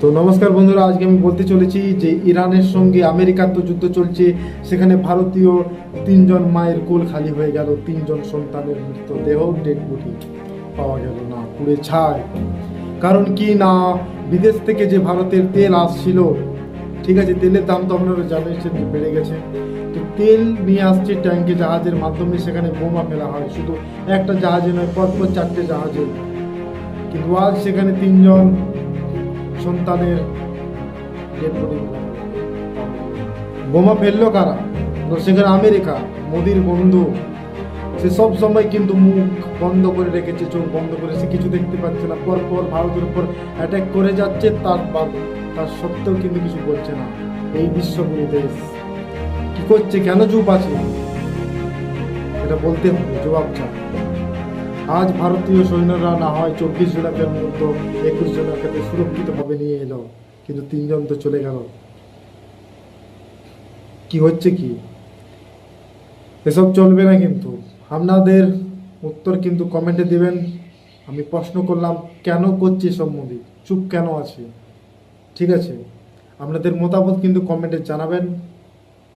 তো নমস্কার বন্ধুরা, আজকে আমি বলতে চলেছি যে ইরানের সঙ্গে আমেরিকার তো যুদ্ধ চলছে। সেখানে ভারতীয় 3জন মায়ের কোল খালি হয়ে গেল, 3জন সন্তানের মৃতদেহ ডেড বডি পাওয়া গেল না, পুড়ে ছাই। কারণ কি না, বিদেশ থেকে যে ভারতের তেল আসছিল, ঠিক আছে, তেলের দাম তো আপনারা জানেন যে বেড়ে গেছে। তো তেল নিয়ে আসছে ট্যাঙ্কে, জাহাজের মাধ্যমে, সেখানে বোমা ফেলা হয়। শুধু একটা জাহাজে নয়, পরপর 4টে জাহাজে। কিন্তু আজ সেখানে 3জন সন্তানের ডেড বডি বোমা ফেললো কারা? তো সেখানে আমেরিকা, মোদির বন্ধু। সে সব সময় কিন্তু মুখ বন্ধ করে রেখেছে, চোখ বন্ধ করে, সে কিছু দেখতে পাচ্ছে না। পরপর ভারতের উপর অ্যাটাক করে যাচ্ছে, তার সত্ত্বেও কিন্তু কিছু বলছে না। এই বিশ্বগুরু দেশ কি করছে, কেন চুপ আছে? এটা বলতে হবে, জবাব চাই। আজ ভারতীয় সৈন্যরা না হয় 24 জনকের মধ্যে 21 জনকে সুরক্ষিতভাবে নিয়ে এলো, কিন্তু 3জন তো চলে গেল। কি হচ্ছে কি? এসব চলবে না কিন্তু। আপনাদের উত্তর কিন্তু কমেন্টে দিবেন। আমি প্রশ্ন করলাম, কেন করছে সব মোদি, চুপ কেন আছে? ঠিক আছে, আপনাদের মতামত কিন্তু কমেন্টে জানাবেন।